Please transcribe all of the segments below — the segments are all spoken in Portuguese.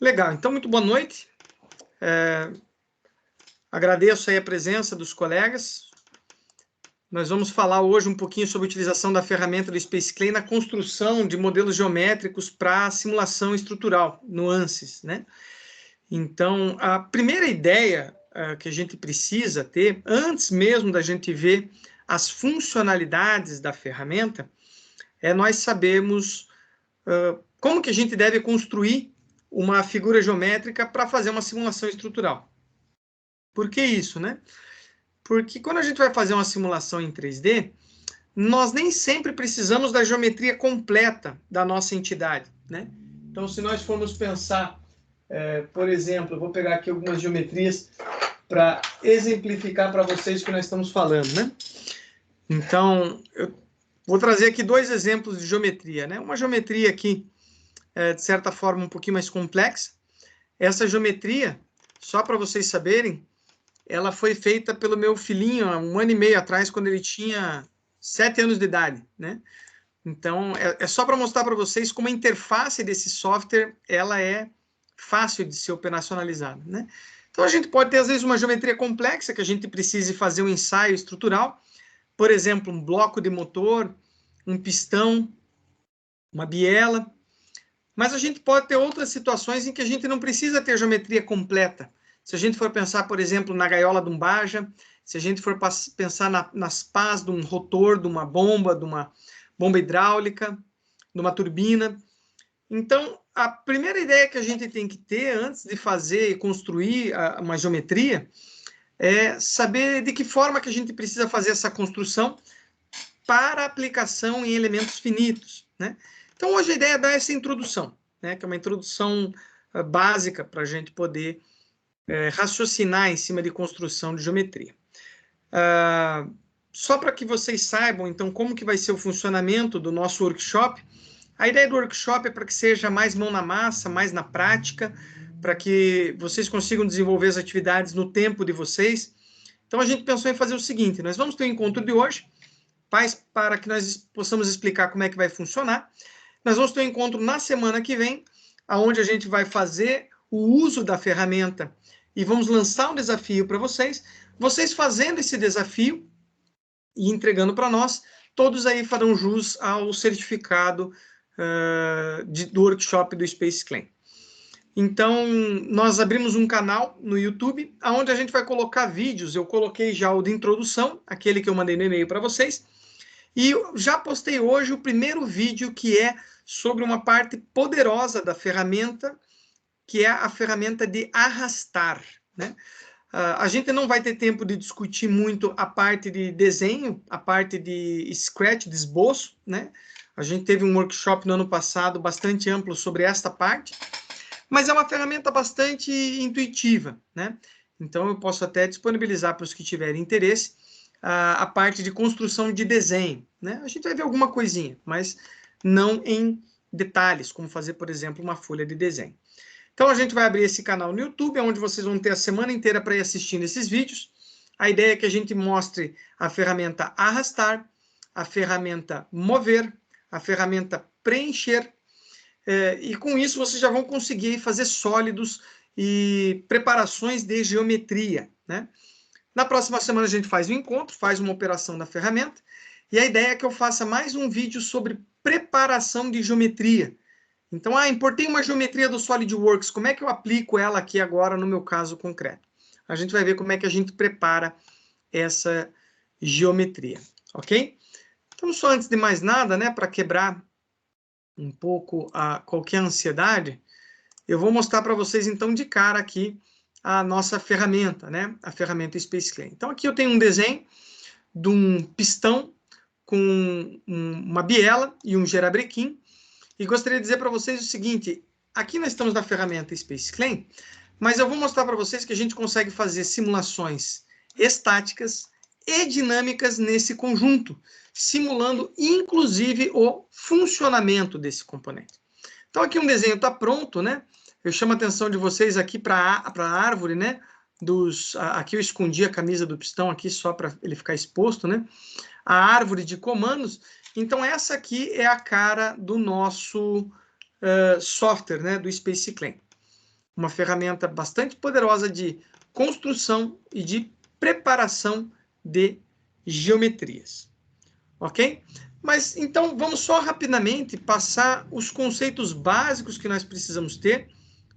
Legal, então muito boa noite. Agradeço aí a presença dos colegas. Nós vamos falar hoje um pouquinho sobre a utilização da ferramenta do Space Clay na construção de modelos geométricos para simulação estrutural, nuances, né? Então, a primeira ideia que a gente precisa ter, antes mesmo da gente ver as funcionalidades da ferramenta, é nós sabermos como que a gente deve construir uma figura geométrica para fazer uma simulação estrutural. Por que isso, né? Porque quando a gente vai fazer uma simulação em 3D, nós nem sempre precisamos da geometria completa da nossa entidade, né? Então, se nós formos pensar, por exemplo, eu vou pegar aqui algumas geometrias para exemplificar para vocês o que nós estamos falando, né? Então, eu vou trazer aqui dois exemplos de geometria, né? Uma geometria aqui, de certa forma, um pouquinho mais complexa. Essa geometria, só para vocês saberem, ela foi feita pelo meu filhinho há 1 ano e meio atrás, quando ele tinha 7 anos de idade, né? Então, é só para mostrar para vocês como a interface desse software, ela é fácil de ser operacionalizada, né? Então, a gente pode ter, às vezes, uma geometria complexa, que a gente precise fazer um ensaio estrutural, por exemplo, um bloco de motor, um pistão, uma biela, mas a gente pode ter outras situações em que a gente não precisa ter geometria completa. Se a gente for pensar, por exemplo, na gaiola de um Baja, se a gente for pensar nas pás de um rotor, de uma bomba hidráulica, de uma turbina. Então, a primeira ideia que a gente tem que ter antes de fazer e construir uma geometria é saber de que forma que a gente precisa fazer essa construção para aplicação em elementos finitos, né? Então, hoje a ideia é dar essa introdução, né? Que é uma introdução básica para a gente poder raciocinar em cima de construção de geometria. Só para que vocês saibam, então, como que vai ser o funcionamento do nosso workshop, a ideia do workshop é para que seja mais mão na massa, mais na prática, para que vocês consigam desenvolver as atividades no tempo de vocês. Então, a gente pensou em fazer o seguinte, nós vamos ter o encontro de hoje, para que nós possamos explicar como é que vai funcionar. Nós vamos ter um encontro na semana que vem, onde a gente vai fazer o uso da ferramenta e vamos lançar um desafio para vocês. Vocês fazendo esse desafio e entregando para nós, todos aí farão jus ao certificado do workshop do Space Clay. Então, nós abrimos um canal no YouTube, onde a gente vai colocar vídeos. Eu coloquei já o de introdução, aquele que eu mandei no e-mail para vocês, e já postei hoje o primeiro vídeo, que é sobre uma parte poderosa da ferramenta, que é a ferramenta de arrastar, né? A gente não vai ter tempo de discutir muito a parte de desenho, a parte de scratch, de esboço, né? A gente teve um workshop no ano passado bastante amplo sobre esta parte, mas é uma ferramenta bastante intuitiva, né? Então, eu posso até disponibilizar para os que tiverem interesse a parte de construção de desenho, né? A gente vai ver alguma coisinha, mas não em detalhes, como fazer, por exemplo, uma folha de desenho. Então, a gente vai abrir esse canal no YouTube, onde vocês vão ter a semana inteira para ir assistindo esses vídeos. A ideia é que a gente mostre a ferramenta arrastar, a ferramenta mover, a ferramenta preencher, e com isso vocês já vão conseguir fazer sólidos e preparações de geometria, né? Na próxima semana a gente faz o encontro, faz uma operação da ferramenta, e a ideia é que eu faça mais um vídeo sobre preparação de geometria. Então, importei uma geometria do SolidWorks, como é que eu aplico ela aqui agora no meu caso concreto? A gente vai ver como é que a gente prepara essa geometria, ok? Então, só antes de mais nada, né, para quebrar um pouco qualquer ansiedade, eu vou mostrar para vocês, então, de cara aqui, a nossa ferramenta, né, a ferramenta Space Clay. Então, aqui eu tenho um desenho de um pistão com uma biela e um gerabrequim. E gostaria de dizer para vocês o seguinte, aqui nós estamos na ferramenta Space Clay, mas eu vou mostrar para vocês que a gente consegue fazer simulações estáticas e dinâmicas nesse conjunto, simulando inclusive o funcionamento desse componente. Então aqui um desenho está pronto, né? Eu chamo a atenção de vocês aqui para a árvore, né? Aqui eu escondi a camisa do pistão aqui só para ele ficar exposto, né? A árvore de comandos. Então, essa aqui é a cara do nosso software, né, do Space Clay. uma ferramenta bastante poderosa de construção e de preparação de geometrias. Ok? Mas, então, vamos só rapidamente passar os conceitos básicos que nós precisamos ter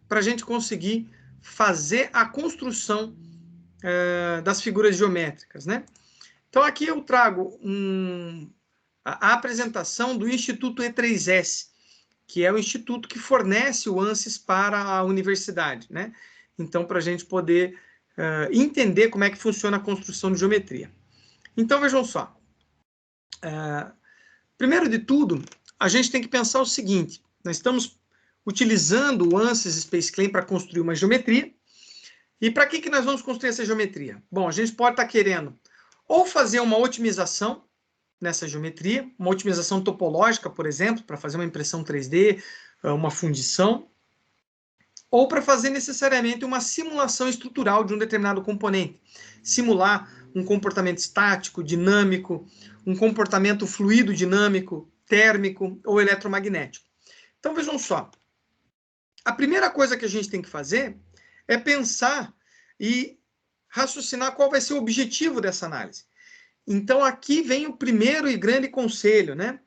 para a gente conseguir fazer a construção das figuras geométricas, né? Então, aqui eu trago a apresentação do Instituto E3S, que é o instituto que fornece o ANSYS para a universidade, né? Então, para a gente poder entender como é que funciona a construção de geometria. Então, vejam só. Primeiro de tudo, a gente tem que pensar o seguinte: nós estamos utilizando o ANSYS Space Claim para construir uma geometria. E para que nós vamos construir essa geometria? Bom, a gente pode estar querendo ou fazer uma otimização nessa geometria, uma otimização topológica, por exemplo, para fazer uma impressão 3D, uma fundição, ou para fazer necessariamente uma simulação estrutural de um determinado componente. Simular um comportamento estático, dinâmico, um comportamento fluido dinâmico, térmico ou eletromagnético. Então, vejam só. A primeira coisa que a gente tem que fazer é pensar e raciocinar qual vai ser o objetivo dessa análise. Então, aqui vem o primeiro e grande conselho, né?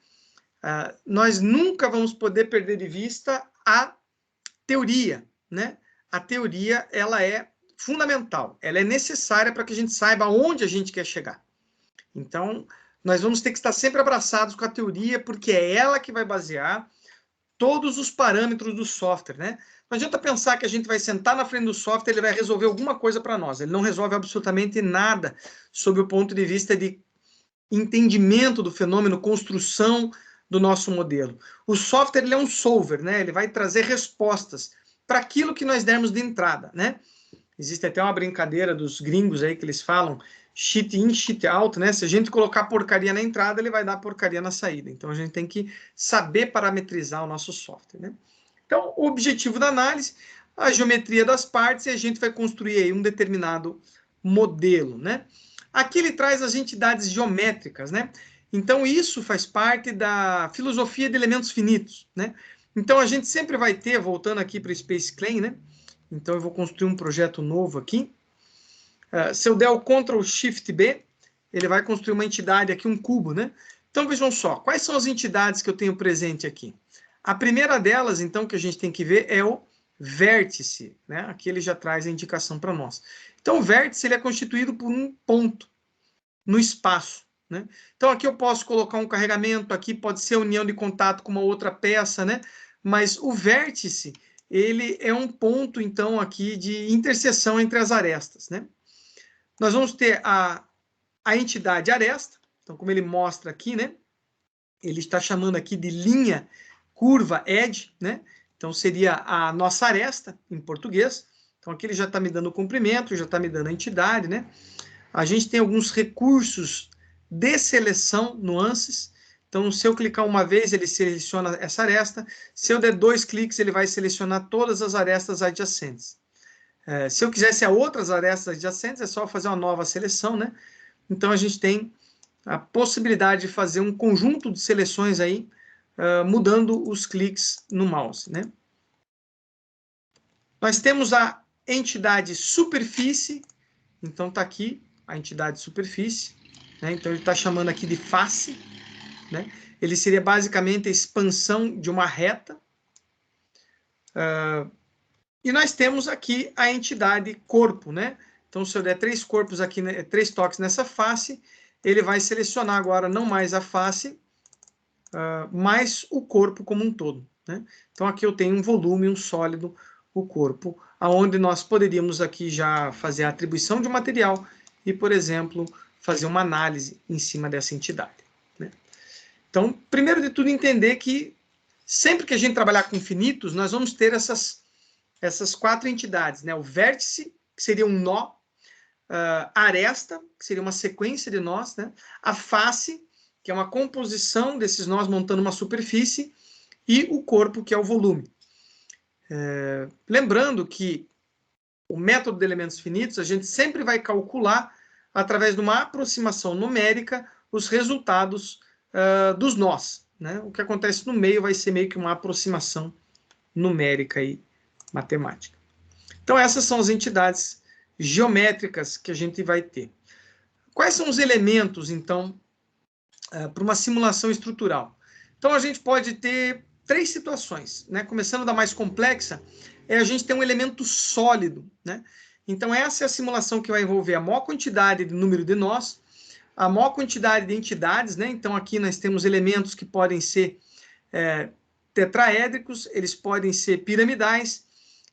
Nós nunca vamos poder perder de vista a teoria, né? A teoria, ela é fundamental, ela é necessária para que a gente saiba aonde a gente quer chegar. Então, nós vamos ter que estar sempre abraçados com a teoria, porque é ela que vai basear todos os parâmetros do software, né? Não adianta pensar que a gente vai sentar na frente do software e ele vai resolver alguma coisa para nós. Ele não resolve absolutamente nada sob o ponto de vista de entendimento do fenômeno, construção do nosso modelo. O software, ele é um solver, né? Ele vai trazer respostas para aquilo que nós dermos de entrada, né? Existe até uma brincadeira dos gringos aí que eles falam cheat in, cheat out, né? Se a gente colocar porcaria na entrada, ele vai dar porcaria na saída. Então, a gente tem que saber parametrizar o nosso software, né? Então, o objetivo da análise, a geometria das partes, e a gente vai construir aí um determinado modelo, né? Aqui ele traz as entidades geométricas, né? Então, isso faz parte da filosofia de elementos finitos, né? Então, a gente sempre vai ter, voltando aqui para o Space Claim, né? Então, eu vou construir um projeto novo aqui. Se eu der o Ctrl Shift B, ele vai construir uma entidade aqui, um cubo, né? Então, vejam só, quais são as entidades que eu tenho presente aqui? A primeira delas, então, que a gente tem que ver é o vértice, né? Aqui ele já traz a indicação para nós. Então, o vértice ele é constituído por um ponto no espaço, né? Então, aqui eu posso colocar um carregamento, aqui pode ser a união de contato com uma outra peça, né? Mas o vértice, ele é um ponto, então, aqui de interseção entre as arestas, né? Nós vamos ter a entidade aresta, então, como ele mostra aqui, né? Ele está chamando aqui de linha curva edge, né? Então, seria a nossa aresta, em português. Então, aqui ele já está me dando o comprimento, já está me dando a entidade, né? A gente tem alguns recursos de seleção no ANSYS. Então, se eu clicar uma vez, ele seleciona essa aresta. Se eu der 2 cliques, ele vai selecionar todas as arestas adjacentes. Se eu quisesse outras arestas adjacentes, é só fazer uma nova seleção, né? Então, a gente tem a possibilidade de fazer um conjunto de seleções aí, mudando os cliques no mouse, né? Nós temos a entidade superfície, então está aqui a entidade superfície, né? Então ele está chamando aqui de face, né? Ele seria basicamente a expansão de uma reta. E nós temos aqui a entidade corpo, né? Então, se eu der 3 corpos aqui, 3 toques nessa face, ele vai selecionar agora não mais a face, mas o corpo como um todo, né? Então, aqui eu tenho um volume, um sólido, o corpo, aonde nós poderíamos aqui já fazer a atribuição de um material e, por exemplo, fazer uma análise em cima dessa entidade, né? Então, primeiro de tudo, entender que sempre que a gente trabalhar com finitos, nós vamos ter essas 4 entidades, né? O vértice, que seria um nó, a aresta, que seria uma sequência de nós, né? A face, que é uma composição desses nós montando uma superfície, e o corpo, que é o volume. Lembrando que o método de elementos finitos, a gente sempre vai calcular, através de uma aproximação numérica, os resultados dos nós, né? O que acontece no meio vai ser meio que uma aproximação numérica e matemática. Então, essas são as entidades geométricas que a gente vai ter. Quais são os elementos, então, para uma simulação estrutural? Então, a gente pode ter 3 situações, né? Começando da mais complexa, a gente ter um elemento sólido, né? Então, essa é a simulação que vai envolver a maior quantidade de número de nós, a maior quantidade de entidades, né? Então, aqui nós temos elementos que podem ser tetraédricos, eles podem ser piramidais,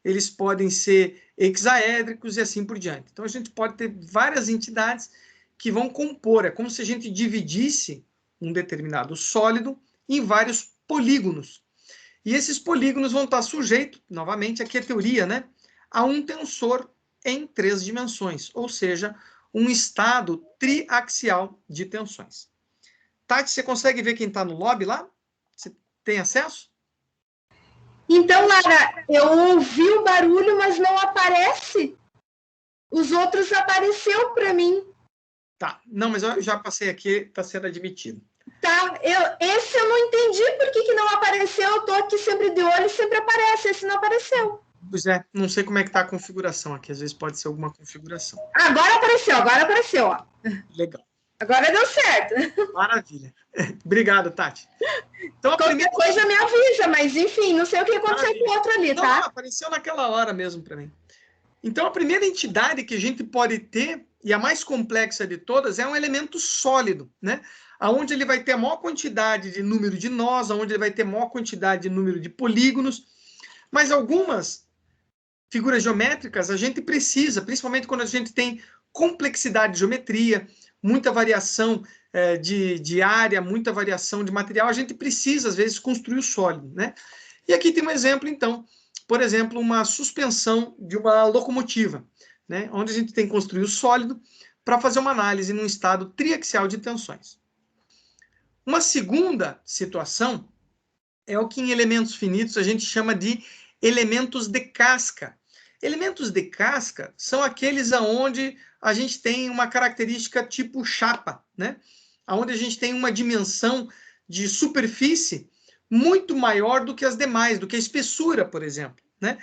eles podem ser hexaédricos e assim por diante. Então, a gente pode ter várias entidades que vão compor, é como se a gente dividisse um determinado sólido em vários polígonos. E esses polígonos vão estar sujeitos, novamente, aqui é teoria, né? A um tensor em 3 dimensões, ou seja, um estado triaxial de tensões. Tati, você consegue ver quem está no lobby lá? Você tem acesso? Então, Lara, eu ouvi o barulho, mas não aparece. Os outros apareceu para mim. Tá, não, mas eu já passei aqui, está sendo admitido. Tá, esse eu não entendi por que não apareceu. Eu estou aqui sempre de olho e sempre aparece. Esse não apareceu. Pois é, não sei como é que está a configuração aqui. Às vezes pode ser alguma configuração. Agora apareceu, ó. Legal. Agora deu certo. Maravilha. Obrigado, Tati. Então, Qualquer coisa me avisa, mas enfim, não sei o que aconteceu com o outro ali, tá? Não, apareceu naquela hora mesmo para mim. Então, a primeira entidade que a gente pode ter, e a mais complexa de todas, é um elemento sólido, né? Onde ele vai ter a maior quantidade de número de nós, onde ele vai ter a maior quantidade de número de polígonos, mas algumas figuras geométricas a gente precisa, principalmente quando a gente tem complexidade de geometria, muita variação de área, muita variação de material, a gente precisa, às vezes, construir o sólido, né? E aqui tem um exemplo, então, por exemplo, uma suspensão de uma locomotiva, né? Onde a gente tem que construir o sólido para fazer uma análise num estado triaxial de tensões. Uma segunda situação é o que em elementos finitos a gente chama de elementos de casca. Elementos de casca são aqueles aonde a gente tem uma característica tipo chapa, né? Onde a gente tem uma dimensão de superfície muito maior do que as demais, do que a espessura, por exemplo, né?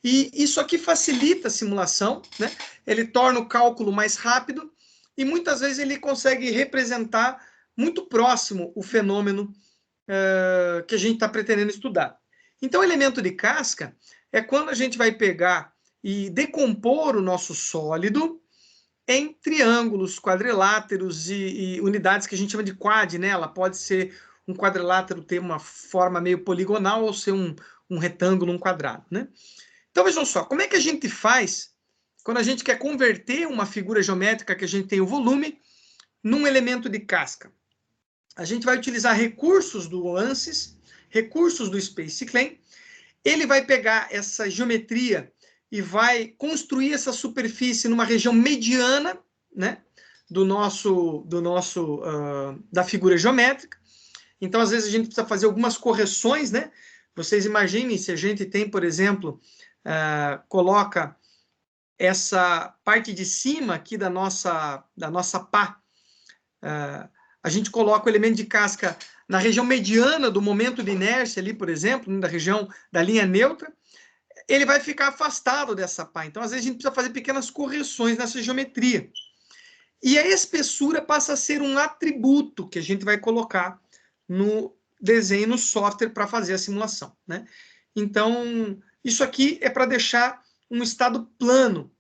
E isso aqui facilita a simulação, né? Ele torna o cálculo mais rápido e muitas vezes ele consegue representar muito próximo o fenômeno que a gente está pretendendo estudar. Então, o elemento de casca é quando a gente vai pegar e decompor o nosso sólido em triângulos, quadriláteros e unidades que a gente chama de quad, né? Ela pode ser um quadrilátero, ter uma forma meio poligonal ou ser um retângulo, um quadrado, né? Então, vejam só, como é que a gente faz quando a gente quer converter uma figura geométrica que a gente tem o volume num elemento de casca? A gente vai utilizar recursos do ANSYS, recursos do SpaceClaim. Ele vai pegar essa geometria e vai construir essa superfície numa região mediana, né, da figura geométrica. Então, às vezes, a gente precisa fazer algumas correções, né? Vocês imaginem se a gente tem, por exemplo, coloca essa parte de cima aqui da nossa pá, a gente coloca o elemento de casca na região mediana do momento de inércia ali, por exemplo, da região da linha neutra, ele vai ficar afastado dessa pá. Então, às vezes, a gente precisa fazer pequenas correções nessa geometria. E a espessura passa a ser um atributo que a gente vai colocar no desenho, no software, para fazer a simulação, né? Então, isso aqui é para deixar um estado plano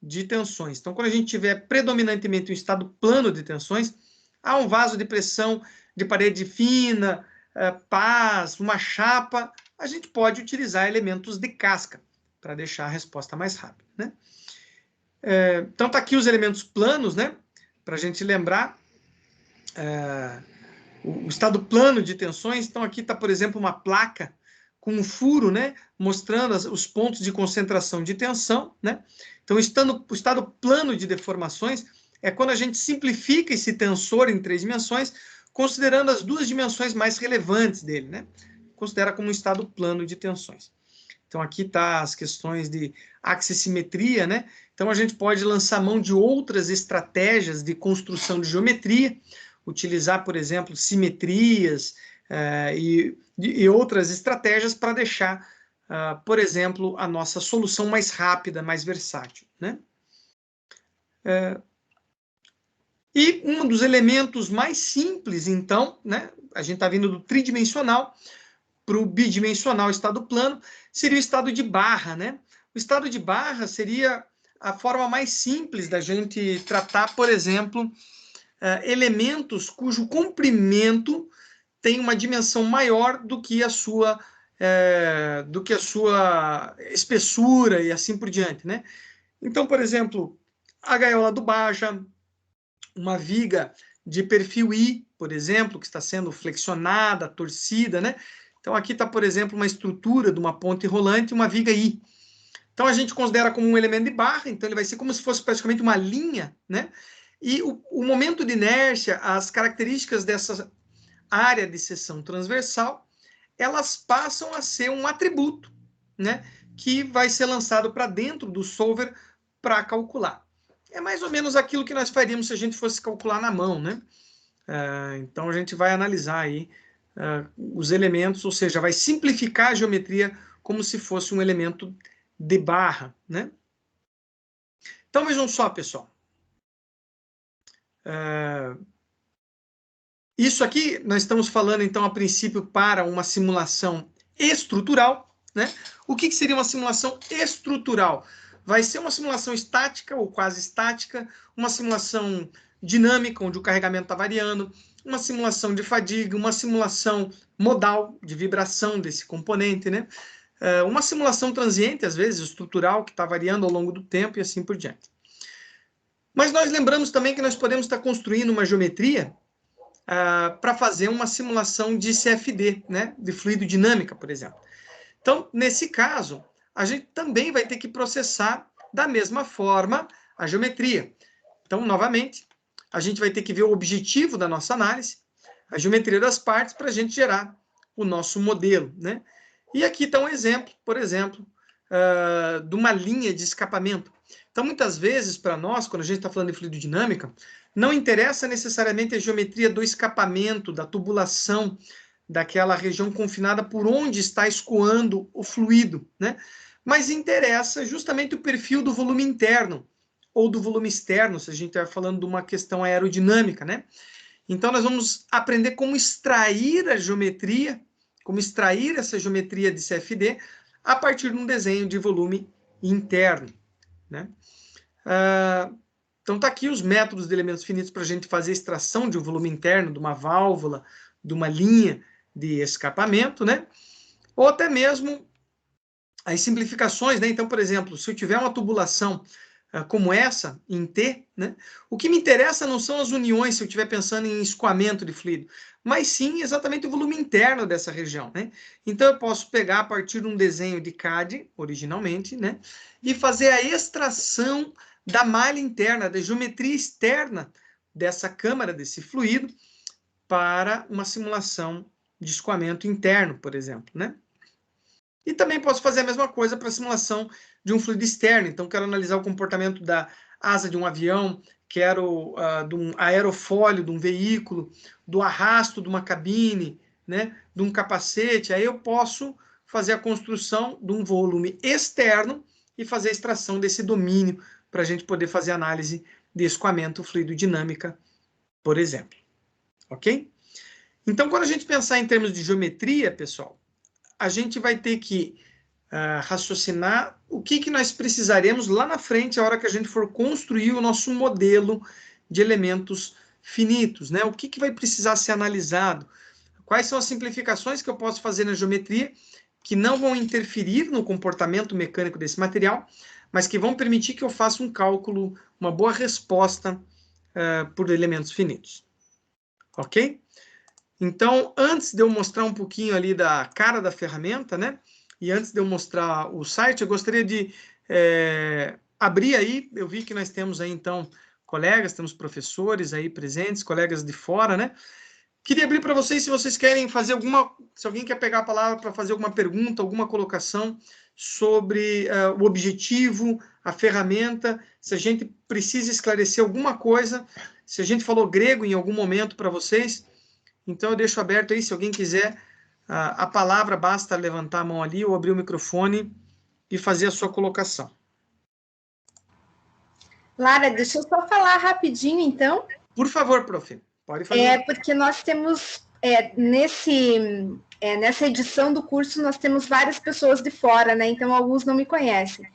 de tensões. Então, quando a gente tiver predominantemente um estado plano de tensões, há um vaso de pressão de parede fina, pás, uma chapa, a gente pode utilizar elementos de casca para deixar a resposta mais rápida, né? Então, tá aqui os elementos planos, né? Para a gente lembrar o estado plano de tensões. Então, aqui está, por exemplo, uma placa com um furo, né? Mostrando os pontos de concentração de tensão, né? Então, o estado plano de deformações é quando a gente simplifica esse tensor em 3 dimensões, considerando as 2 dimensões mais relevantes dele, né? Considera como um estado plano de tensões. Então, aqui está as questões de axissimetria, né? Então, a gente pode lançar mão de outras estratégias de construção de geometria, utilizar, por exemplo, simetrias e outras estratégias para deixar por exemplo, a nossa solução mais rápida, mais versátil, né? E um dos elementos mais simples, então, né? A gente está vindo do tridimensional para o bidimensional estado plano, seria o estado de barra, né? O estado de barra seria a forma mais simples da gente tratar, por exemplo, elementos cujo comprimento tem uma dimensão maior do que a sua espessura e assim por diante, né? Então, por exemplo, a gaiola do Baja, uma viga de perfil I, por exemplo, que está sendo flexionada, torcida, né? Então, aqui está, por exemplo, uma estrutura de uma ponte rolante, uma viga I. Então, a gente considera como um elemento de barra, então ele vai ser como se fosse praticamente uma linha, né? E o momento de inércia, as características dessa área de seção transversal, elas passam a ser um atributo, né? Que vai ser lançado para dentro do solver para calcular. É mais ou menos aquilo que nós faríamos se a gente fosse calcular na mão, né? Então, a gente vai analisar aí os elementos, ou seja, vai simplificar a geometria como se fosse um elemento de barra, né? Então, vejam só, pessoal. Isso aqui, nós estamos falando, então, a princípio, para uma simulação estrutural, né? O que seria uma simulação estrutural? Vai ser uma simulação estática ou quase estática, uma simulação dinâmica, onde o carregamento está variando, uma simulação de fadiga, uma simulação modal, de vibração desse componente, né? Uma simulação transiente, às vezes, estrutural, que está variando ao longo do tempo e assim por diante. Mas nós lembramos também que nós podemos estar construindo uma geometria para fazer uma simulação de CFD, né? De fluido dinâmica, por exemplo. Então, nesse caso, a gente também vai ter que processar da mesma forma a geometria. Então, novamente, a gente vai ter que ver o objetivo da nossa análise, a geometria das partes, para a gente gerar o nosso modelo, né? E aqui está um exemplo, por exemplo, de uma linha de escapamento. Então, muitas vezes, para nós, quando a gente está falando de fluidodinâmica, não interessa necessariamente a geometria do escapamento, da tubulação, daquela região confinada por onde está escoando o fluido, né? Mas interessa justamente o perfil do volume interno ou do volume externo, se a gente estiver falando de uma questão aerodinâmica, né? Então, nós vamos aprender como extrair a geometria, como extrair essa geometria de CFD a partir de um desenho de volume interno, né? Então, está aqui os métodos de elementos finitos para a gente fazer a extração de um volume interno, de uma válvula, de uma linha de escapamento, né? Ou até mesmo as simplificações, né? Então, por exemplo, se eu tiver uma tubulação como essa, em T, né? O que me interessa não são as uniões, se eu estiver pensando em escoamento de fluido, mas sim exatamente o volume interno dessa região, né? Então, eu posso pegar a partir de um desenho de CAD, originalmente, né? E fazer a extração da malha interna, da geometria externa dessa câmara, desse fluido, para uma simulação de escoamento interno, por exemplo, né? E também posso fazer a mesma coisa para a simulação de um fluido externo. Então, quero analisar o comportamento da asa de um avião, quero de um aerofólio de um veículo, do arrasto de uma cabine, né, de um capacete. Aí eu posso fazer a construção de um volume externo e fazer a extração desse domínio para a gente poder fazer análise de escoamento fluidodinâmica, por exemplo. Ok? Então, quando a gente pensar em termos de geometria, pessoal, a gente vai ter que raciocinar o que nós precisaremos lá na frente, a hora que a gente for construir o nosso modelo de elementos finitos, né? O que vai precisar ser analisado? Quais são as simplificações que eu posso fazer na geometria que não vão interferir no comportamento mecânico desse material, mas que vão permitir que eu faça um cálculo, uma boa resposta por elementos finitos. Ok? Então, antes de eu mostrar um pouquinho ali da cara da ferramenta, né? E antes de eu mostrar o site, eu gostaria de abrir aí, eu vi que nós temos aí, então, colegas, temos professores aí presentes, colegas de fora, né? Queria abrir para vocês, se vocês querem fazer se alguém quer pegar a palavra para fazer alguma pergunta, alguma colocação sobre o objetivo, a ferramenta, se a gente precisa esclarecer alguma coisa, se a gente falou grego em algum momento para vocês. Então, eu deixo aberto aí, se alguém quiser a palavra, basta levantar a mão ali ou abrir o microfone e fazer a sua colocação. Lara, deixa eu só falar rapidinho, então. Por favor, prof. Pode fazer. Porque nós temos, nessa edição do curso, nós temos várias pessoas de fora, né? Então, alguns não me conhecem.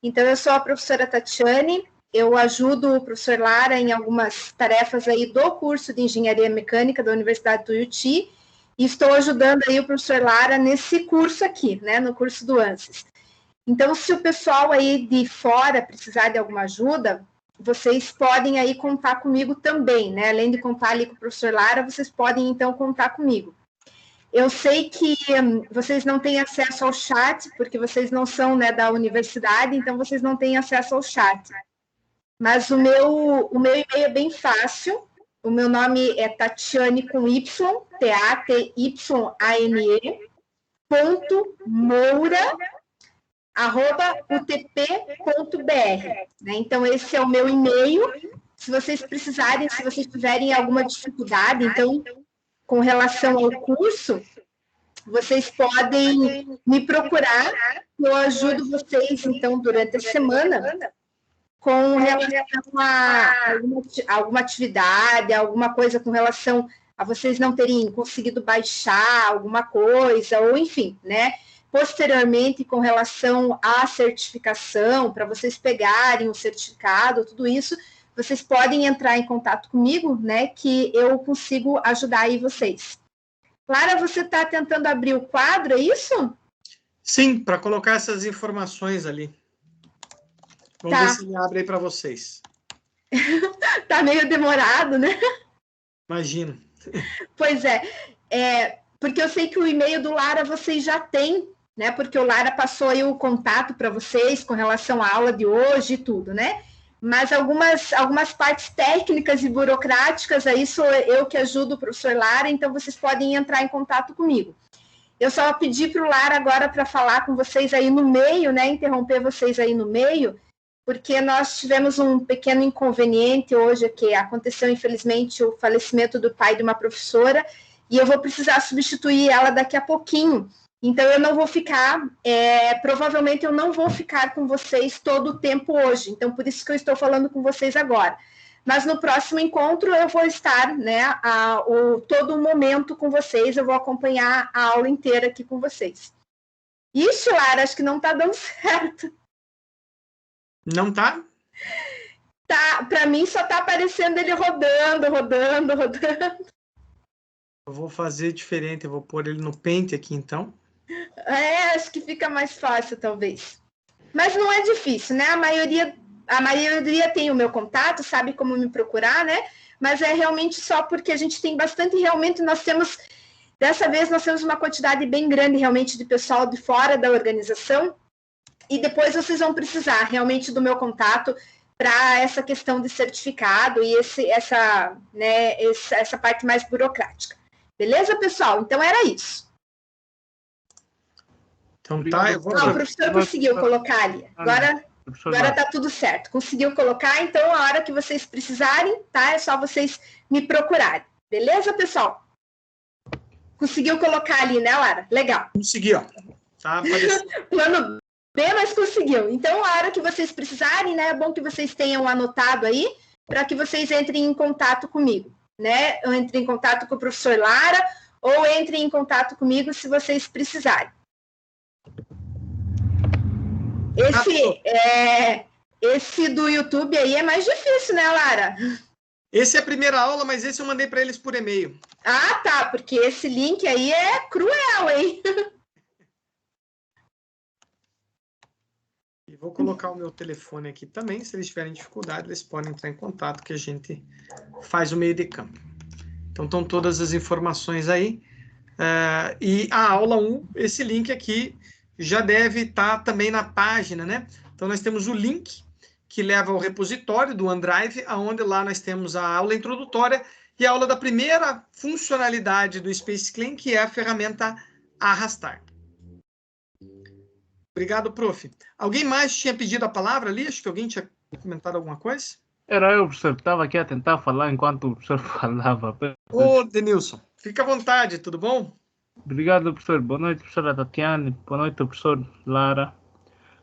Então, eu sou a professora Tatiane, eu ajudo o professor Lara em algumas tarefas aí do curso de Engenharia Mecânica da Universidade do Tuiuti, e estou ajudando aí o professor Lara nesse curso aqui, né? No curso do ANSYS. Então, se o pessoal aí de fora precisar de alguma ajuda, vocês podem aí contar comigo também, né? Além de contar ali com o professor Lara, vocês podem, então, contar comigo. Eu sei que vocês não têm acesso ao chat, porque vocês não são, né, da universidade, então vocês não têm acesso ao chat. Mas o meu e-mail é bem fácil. O meu nome é Tatiane com Y, Tatyane, .moura@utp.br, né? Então, esse é o meu e-mail. Se vocês precisarem, se vocês tiverem alguma dificuldade, então, com relação ao curso, vocês podem me procurar, eu ajudo vocês, então, durante a semana, com relação a alguma atividade, alguma coisa com relação a vocês não terem conseguido baixar alguma coisa, ou enfim, né? Posteriormente, com relação à certificação, para vocês pegarem o certificado, tudo isso, vocês podem entrar em contato comigo, né, que eu consigo ajudar aí vocês. Clara, você está tentando abrir o quadro, é isso? Sim, para colocar essas informações ali. Vamos ver se ele abre aí para vocês. Tá meio demorado, né? Imagino. Pois porque eu sei que o e-mail do Lara vocês já têm, né? Porque o Lara passou aí o contato para vocês com relação à aula de hoje e tudo, né? Mas algumas partes técnicas e burocráticas, aí sou eu que ajudo o professor Lara, então vocês podem entrar em contato comigo. Eu só pedi para o Lara agora para falar com vocês aí no meio, né? Interromper vocês aí no meio, porque nós tivemos um pequeno inconveniente hoje, que aconteceu, infelizmente, o falecimento do pai de uma professora, e eu vou precisar substituir ela daqui a pouquinho. Então, eu não vou ficar, provavelmente eu não vou ficar com vocês todo o tempo hoje. Então, por isso que eu estou falando com vocês agora. Mas no próximo encontro eu vou estar, né, todo o momento com vocês, eu vou acompanhar a aula inteira aqui com vocês. Ixi, Lara, acho que não está dando certo. Não tá? Tá, para mim só tá aparecendo ele rodando. Eu vou fazer diferente, eu vou pôr ele no Paint aqui, então. Acho que fica mais fácil, talvez. Mas não é difícil, né? A maioria tem o meu contato, sabe como me procurar, né? Mas é realmente só porque a gente tem bastante, realmente dessa vez nós temos uma quantidade bem grande realmente de pessoal de fora da organização, e depois vocês vão precisar realmente do meu contato para essa questão de certificado e essa parte mais burocrática. Beleza, pessoal? Então era isso. Então tá, eu vou... O professor conseguiu colocar ali. Agora tá tudo certo. Conseguiu colocar, então a hora que vocês precisarem, tá? É só vocês me procurarem. Beleza, pessoal? Conseguiu colocar ali, né, Lara? Legal. Consegui, ó. Tá aparecendo. Plano B, mas conseguiu. Então, a hora que vocês precisarem, né? É bom que vocês tenham anotado aí, para que vocês entrem em contato comigo, né? Ou entrem em contato com o professor Lara, ou entrem em contato comigo se vocês precisarem. Esse do YouTube aí é mais difícil, né, Lara? Esse é a primeira aula, mas esse eu mandei para eles por e-mail. Ah, tá, porque esse link aí é cruel, hein? E vou colocar o meu telefone aqui também. Se eles tiverem dificuldade, eles podem entrar em contato, que a gente faz o meio de campo. Então, estão todas as informações aí. E a aula 1, esse link aqui, já deve estar também na página, né? Então, nós temos o link que leva ao repositório do OneDrive, onde lá nós temos a aula introdutória e a aula da primeira funcionalidade do Space Clean, que é a ferramenta arrastar. Obrigado, prof. Alguém mais tinha pedido a palavra ali? Acho que alguém tinha comentado alguma coisa. Era eu, professor. Estava aqui a tentar falar enquanto o professor falava. Ô, Denilson, fica à vontade, tudo bom? Obrigado, professor. Boa noite, professora Tatiane. Boa noite, professor Lara.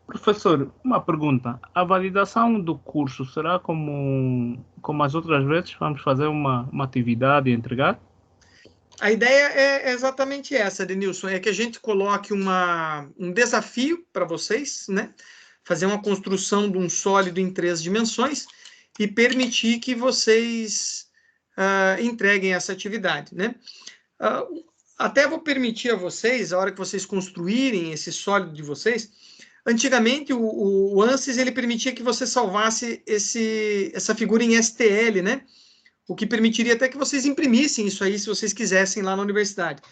Professor, uma pergunta. A validação do curso será como as outras vezes? Vamos fazer uma atividade e entregar? A ideia é exatamente essa, Denilson, é que a gente coloque um desafio para vocês, né? Fazer uma construção de um sólido em 3 dimensões e permitir que vocês entreguem essa atividade, né? Até vou permitir a vocês, a hora que vocês construírem esse sólido de vocês, antigamente o ANSYS ele permitia que você salvasse essa figura em STL, né? O que permitiria até que vocês imprimissem isso aí, se vocês quisessem, lá na universidade.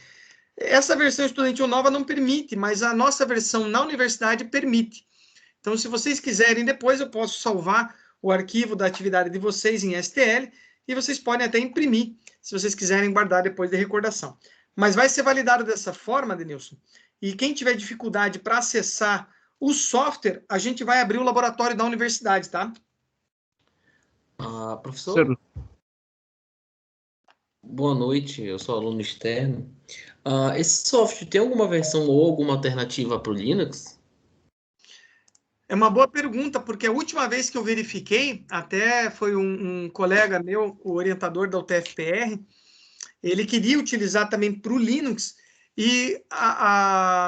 Essa versão estudantil nova não permite, mas a nossa versão na universidade permite. Então, se vocês quiserem, depois eu posso salvar o arquivo da atividade de vocês em STL e vocês podem até imprimir, se vocês quiserem guardar depois de recordação. Mas vai ser validado dessa forma, Denilson, e quem tiver dificuldade para acessar o software, a gente vai abrir o laboratório da universidade, tá? Professor, Certo. boa noite, eu sou aluno externo. Esse software tem alguma versão ou alguma alternativa para o Linux? É uma boa pergunta, porque a última vez que eu verifiquei, até foi um colega meu, o orientador da UTFPR, ele queria utilizar também para o Linux e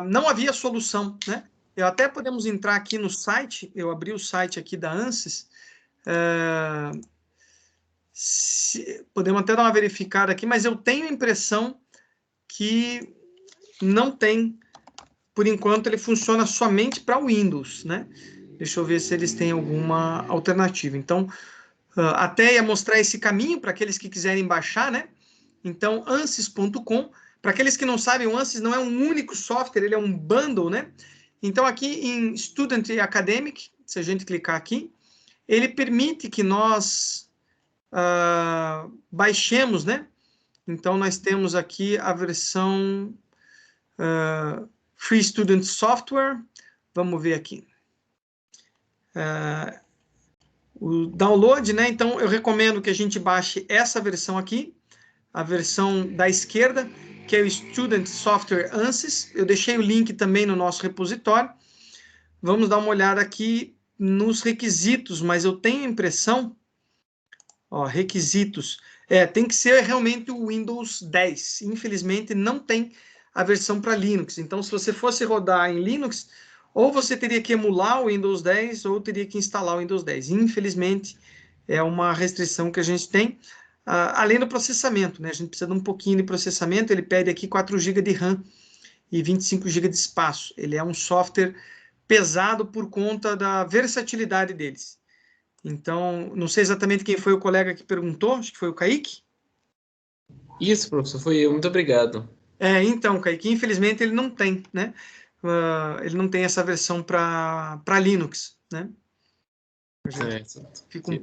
não havia solução, né? Eu até podemos entrar aqui no site, eu abri o site aqui da ANSYS, podemos até dar uma verificada aqui, mas eu tenho a impressão que não tem, por enquanto ele funciona somente para Windows, né? Deixa eu ver se eles têm alguma alternativa. Então, até ia mostrar esse caminho para aqueles que quiserem baixar, né? Então, ansys.com, para aqueles que não sabem, o Ansys não é um único software, ele é um bundle, né? Então, aqui em Student e Academic, se a gente clicar aqui, ele permite que nós baixemos, né? Então, nós temos aqui a versão Free Student Software. Vamos ver aqui. O download, né? Então, eu recomendo que a gente baixe essa versão aqui, a versão da esquerda, que é o Student Software ANSYS. Eu deixei o link também no nosso repositório. Vamos dar uma olhada aqui nos requisitos, mas eu tenho a impressão, requisitos, tem que ser realmente o Windows 10. Infelizmente, não tem a versão para Linux. Então, se você fosse rodar em Linux, ou você teria que emular o Windows 10, ou teria que instalar o Windows 10. Infelizmente, é uma restrição que a gente tem, além do processamento, né? A gente precisa de um pouquinho de processamento, ele pede aqui 4 GB de RAM e 25 GB de espaço. Ele é um software pesado por conta da versatilidade deles. Então, não sei exatamente quem foi o colega que perguntou, acho que foi o Kaique. Isso, professor, foi eu. Muito obrigado. Então, Kaique, infelizmente ele não tem, né? Ele não tem essa versão para Linux, né? A gente fica um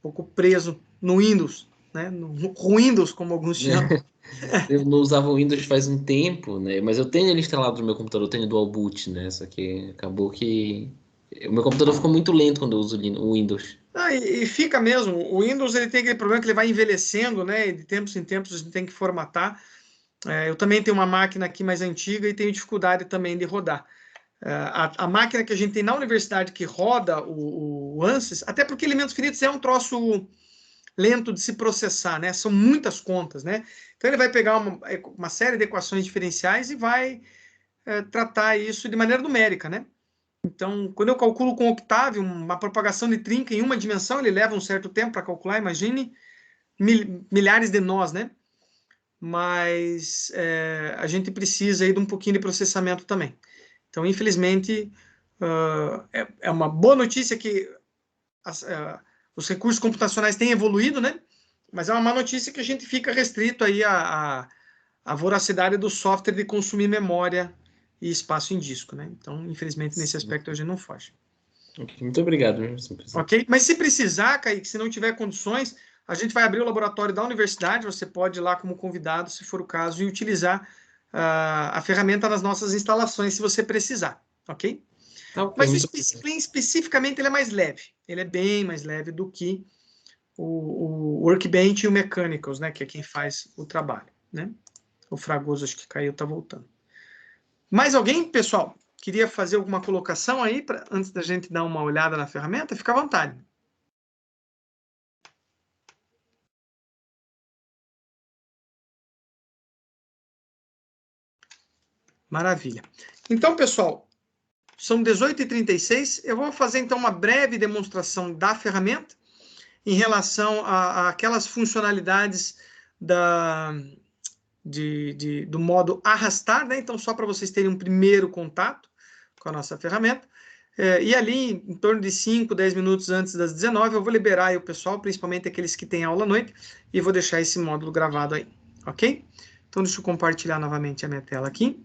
pouco preso no Windows, né? No Windows, como alguns chamam. Eu não usava o Windows faz um tempo, né? Mas eu tenho ele instalado no meu computador, eu tenho Dual Boot, né? Só que acabou que o meu computador ficou muito lento quando eu uso o Windows. E fica mesmo. O Windows ele tem aquele problema que ele vai envelhecendo, né? E de tempos em tempos a gente tem que formatar. Eu também tenho uma máquina aqui mais antiga e tenho dificuldade também de rodar. A máquina que a gente tem na universidade que roda o ANSYS, até porque elementos finitos é um troço lento de se processar, né? São muitas contas, né? Então ele vai pegar uma série de equações diferenciais e vai tratar isso de maneira numérica, né? Então, quando eu calculo com Octave uma propagação de trinca em uma dimensão, ele leva um certo tempo para calcular, imagine milhares de nós, né? Mas a gente precisa aí de um pouquinho de processamento também. Então, infelizmente, é uma boa notícia que os recursos computacionais têm evoluído, né? Mas é uma má notícia que a gente fica restrito aí à voracidade do software de consumir memória e espaço em disco, né? Então, infelizmente, nesse aspecto a gente não foge. Muito obrigado. Ok? Mas se precisar, Kaique, se não tiver condições, a gente vai abrir o laboratório da universidade, você pode ir lá como convidado, se for o caso, e utilizar a ferramenta nas nossas instalações, se você precisar, ok? Mas especificamente ele é mais leve, ele é bem mais leve do que o Workbench e o Mechanicals, né, que é quem faz o trabalho, né? O Fragoso acho que caiu, tá voltando. Mais alguém, pessoal? Queria fazer alguma colocação aí, antes da gente dar uma olhada na ferramenta? Fica à vontade. Maravilha. Então, pessoal, são 18h36. Eu vou fazer, então, uma breve demonstração da ferramenta em relação a aquelas funcionalidades do modo arrastar, né? Então, só para vocês terem um primeiro contato com a nossa ferramenta. E ali, em torno de 5, 10 minutos antes das 19, eu vou liberar aí o pessoal, principalmente aqueles que têm aula à noite, e vou deixar esse módulo gravado aí, ok? Então, deixa eu compartilhar novamente a minha tela aqui.